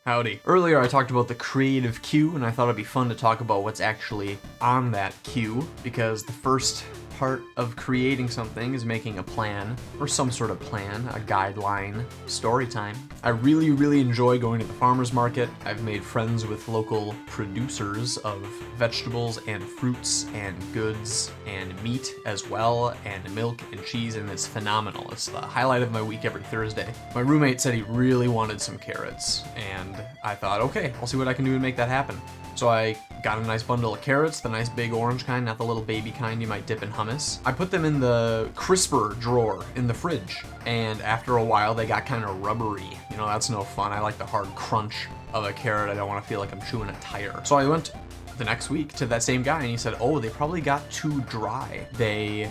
Howdy. Earlier I talked about the creative queue, and I thought it'd be fun to talk about what's actually on that queue, because the first part of creating something is making a plan, or some sort of plan, a guideline, story time. I really enjoy going to the farmer's market. I've made friends with local producers of vegetables and fruits and goods and meat as well, and milk and cheese, and it's phenomenal. It's the highlight of my week every Thursday. My roommate said he really wanted some carrots, and I thought, okay, I'll see what I can do to make that happen. So I got a nice bundle of carrots, the nice big orange kind, not the little baby kind you might dip in hummus. I put them in the crisper drawer in the fridge, and after a while they got kind of rubbery. You know, that's no fun. I like the hard crunch of a carrot. I don't want to feel like I'm chewing a tire. So I went the next week to that same guy, and he said, oh, they probably got too dry. They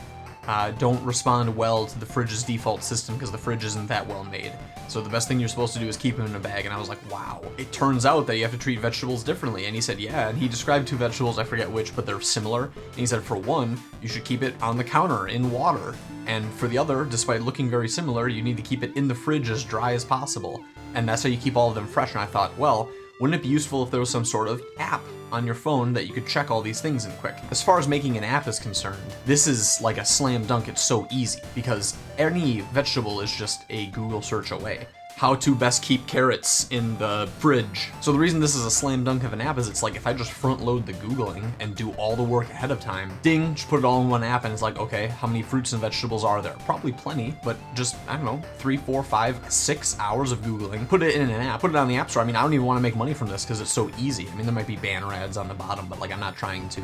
don't respond well to the fridge's default system because the fridge isn't that well made. So the best thing you're supposed to do is keep them in a bag. And I was like, wow. It turns out that you have to treat vegetables differently. And he said, yeah. And he described two vegetables, I forget which, but they're similar. And he said, for one, you should keep it on the counter in water. And for the other, despite looking very similar, you need to keep it in the fridge as dry as possible. And that's how you keep all of them fresh. And I thought, well, wouldn't it be useful if there was some sort of app on your phone that you could check all these things in quick? As far as making an app is concerned, this is like a slam dunk. It's so easy because any vegetable is just a Google search away. How to best keep carrots in the fridge. So the reason this is a slam dunk of an app is it's like if I just front load the Googling and do all the work ahead of time, ding, just put it all in one app and it's like, okay, how many fruits and vegetables are there? Probably plenty, but just, I don't know, 3, 4, 5, 6 hours of Googling. Put it in an app, put it on the App Store. I mean, I don't even want to make money from this because it's so easy. I mean, there might be banner ads on the bottom, but like I'm not trying to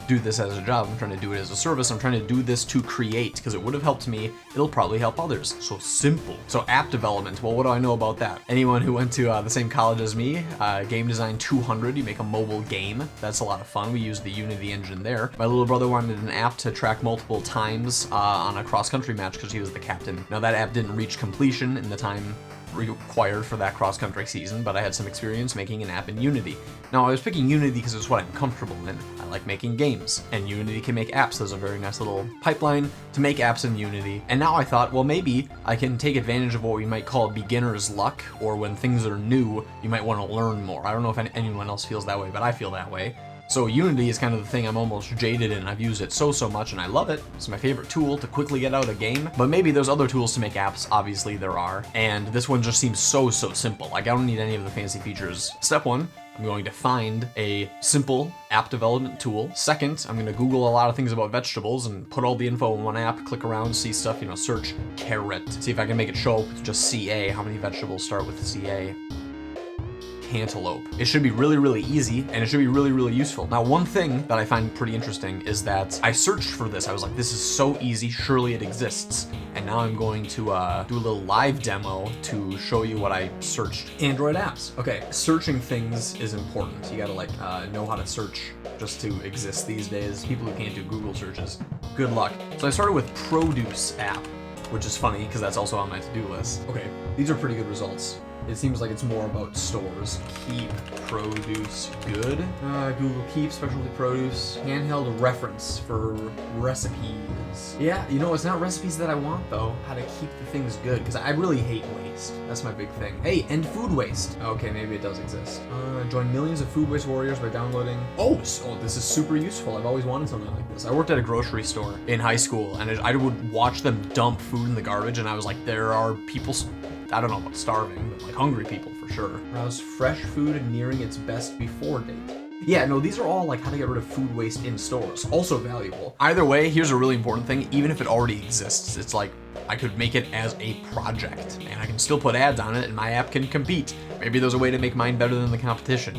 do this as a job. I'm trying to do it as a service. I'm trying to do this to create because it would have helped me. It'll probably help others. So simple. So app development. Well, what do I know about that? Anyone who went to the same college as me, Game Design 200, you make a mobile game. That's a lot of fun. We use the Unity engine there. My little brother wanted an app to track multiple times on a cross-country match because he was the captain. Now that app didn't reach completion in the time required for that cross-country season, but I had some experience making an app in Unity. Now I was picking Unity because it's what I'm comfortable in. I like making games, and Unity can make apps. There's a very nice little pipeline to make apps in Unity. And now I thought, well, maybe I can take advantage of what we might call beginner's luck, or when things are new, you might want to learn more. I don't know if anyone else feels that way, but I feel that way. So Unity is kind of the thing I'm almost jaded in. I've used it so much and I love it. It's my favorite tool to quickly get out a game. But maybe there's other tools to make apps. Obviously there are. And this one just seems so simple. Like I don't need any of the fancy features. Step one, I'm going to find a simple app development tool. Second, I'm going to Google a lot of things about vegetables and put all the info in one app, click around, see stuff, search carrot. See if I can make it show up with just CA. How many vegetables start with CA? Cantaloupe. It should be really easy, and it should be really useful. Now, one thing that I find pretty interesting is that I searched for this. I was like, this is so easy, surely it exists. And now I'm going to do a little live demo to show you what I searched. Android apps. Okay, searching things is important. You gotta know how to search just to exist these days. People who can't do Google searches, good luck. So I started with Produce app, which is funny because that's also on my to-do list. Okay, these are pretty good results. It seems like it's more about stores. Keep produce good. Google Keep specialty produce. Handheld reference for recipes. Yeah, it's not recipes that I want though. How to keep the things good, because I really hate waste. That's my big thing. Hey, end food waste. Okay, maybe it does exist. Join millions of food waste warriors by downloading. Oh, this is super useful. I've always wanted something like this. I worked at a grocery store in high school, and I would watch them dump food in the garbage, and I was like, there are people, I don't know about starving, but like hungry people for sure. Browse fresh food nearing its best before date. Yeah, no, these are all like how to get rid of food waste in stores. Also valuable. Either way, here's a really important thing. Even if it already exists, it's like I could make it as a project and I can still put ads on it and my app can compete. Maybe there's a way to make mine better than the competition,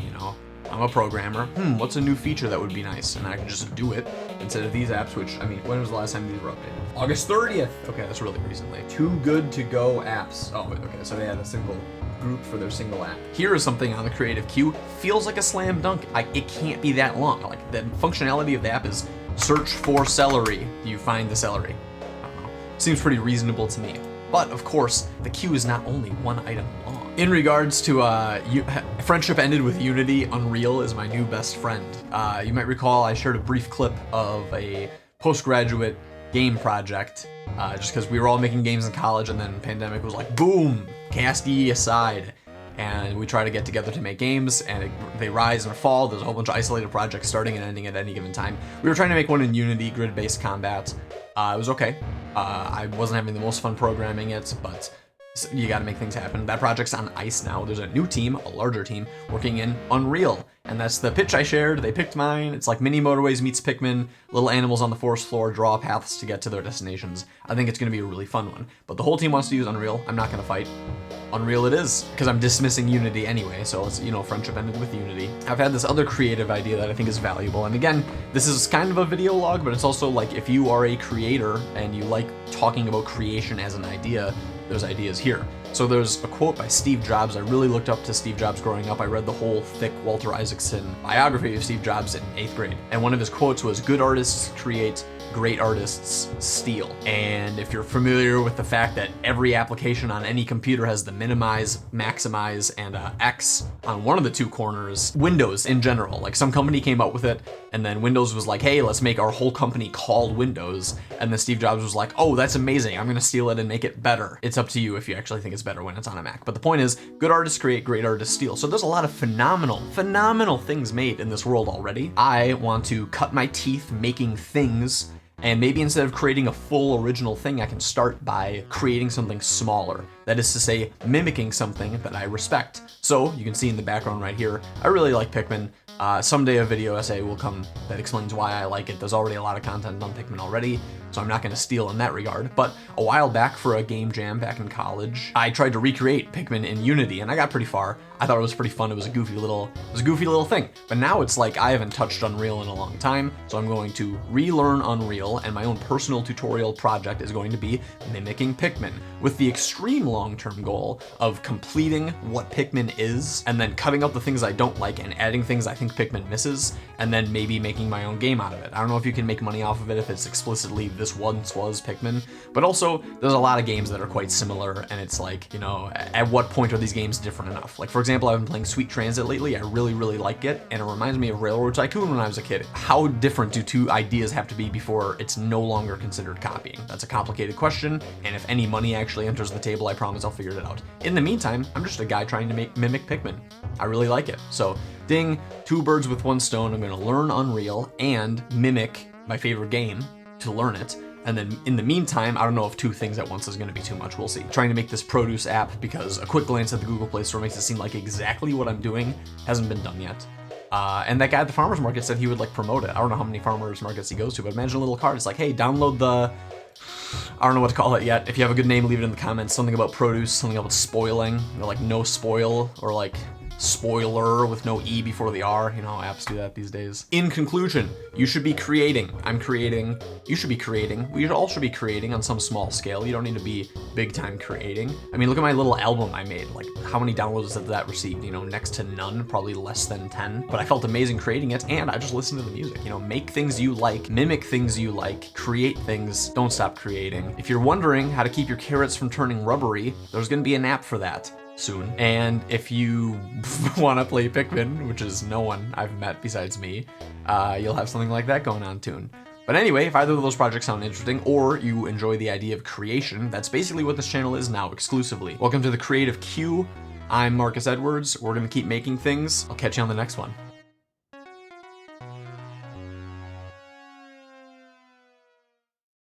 I'm a programmer. What's a new feature that would be nice? And I can just do it instead of these apps, which, when was the last time these were updated? August 30th. Okay, that's really recently. Too good to go apps. Oh, okay, so they had a single group for their single app. Here is something on the creative queue. Feels like a slam dunk. It can't be that long. Like, the functionality of the app is search for celery. You find the celery. I don't know. Seems pretty reasonable to me. But, of course, the queue is not only one item long. In regards to friendship ended with Unity, Unreal is my new best friend. You might recall I shared a brief clip of a postgraduate game project, just because we were all making games in college, and then pandemic was like, boom, cast EE aside. and we try to get together to make games, and they rise and fall. There's a whole bunch of isolated projects starting and ending at any given time. We were trying to make one in Unity, grid-based combat. It was okay. I wasn't having the most fun programming it, but you got to make things happen. That project's on ice now. There's a new team, a larger team, working in Unreal, and that's the pitch I shared. They picked mine. It's like Mini Motorways meets Pikmin. Little animals on the forest floor draw paths to get to their destinations. I think it's going to be a really fun one. But the whole team wants to use Unreal. I'm not going to fight. Unreal it is, because I'm dismissing Unity anyway, so it's, you know, friendship ended with Unity. I've had this other creative idea that I think is valuable, and again, this is kind of a video log, but it's also like if you are a creator and you like talking about creation as an idea, there's ideas here. So there's a quote by Steve Jobs. I really looked up to Steve Jobs growing up. I read the whole thick Walter Isaacson biography of Steve Jobs in 8th grade. And one of his quotes was, "Good artists create, great artists steal." And if you're familiar with the fact that every application on any computer has the minimize, maximize, and X on one of the two corners, Windows in general, like some company came up with it, and then Windows was like, hey, let's make our whole company called Windows. And then Steve Jobs was like, oh, that's amazing. I'm gonna steal it and make it better. It's up to you if you actually think it's better when it's on a Mac. But the point is, good artists create, great artists steal. So there's a lot of phenomenal things made in this world already. I want to cut my teeth making things, and maybe instead of creating a full original thing, I can start by creating something smaller. That is to say, mimicking something that I respect. So you can see in the background right here, I really like Pikmin. Someday a video essay will come that explains why I like it. There's already a lot of content on Pikmin already, so I'm not going to steal in that regard. But a while back for a game jam back in college, I tried to recreate Pikmin in Unity, and I got pretty far. I thought it was pretty fun. It was a goofy little thing. But now it's like I haven't touched Unreal in a long time, so I'm going to relearn Unreal, and my own personal tutorial project is going to be mimicking Pikmin, with the extreme long-term goal of completing what Pikmin is, and then cutting out the things I don't like and adding things I think Pikmin misses, and then maybe making my own game out of it. I don't know if you can make money off of it if it's explicitly this once was Pikmin, but also there's a lot of games that are quite similar, and it's like, you know, at what point are these games different enough? Like, for example, I've been playing Sweet Transit lately. I really like it, and it reminds me of Railroad Tycoon when I was a kid. How different do two ideas have to be before it's no longer considered copying? That's a complicated question, and if any money actually enters the table, I promise I'll figure it out. In the meantime, I'm just a guy trying to mimic Pikmin. I really like it. So, ding, two birds with one stone. I'm gonna learn Unreal and mimic my favorite game to learn it. And then in the meantime, I don't know if two things at once is going to be too much. We'll see. Trying to make this produce app because a quick glance at the Google Play Store makes it seem like exactly what I'm doing hasn't been done yet. And that guy at the farmer's market said he would like promote it. I don't know how many farmer's markets he goes to, but imagine a little card. It's like, hey, download the, I don't know what to call it yet. If you have a good name, leave it in the comments. Something about produce, something about spoiling, you know, like no spoil, or like spoiler with no E before the R. You know how apps do that these days. In conclusion, you should be creating. I'm creating. You should be creating. We all should be creating on some small scale. You don't need to be big time creating. I mean, look at my little album I made. Like, how many downloads did that receive? You know, next to none, probably less than 10. But I felt amazing creating it, and I just listened to the music. You know, make things you like, mimic things you like, create things. Don't stop creating. If you're wondering how to keep your carrots from turning rubbery, there's gonna be an app for that soon. And if you want to play Pikmin, which is no one I've met besides me, you'll have something like that going on soon. But anyway, if either of those projects sound interesting, or you enjoy the idea of creation, that's basically what this channel is now exclusively. Welcome to the Creative Queue. I'm Marcus Edwards. We're going to keep making things. I'll catch you on the next one.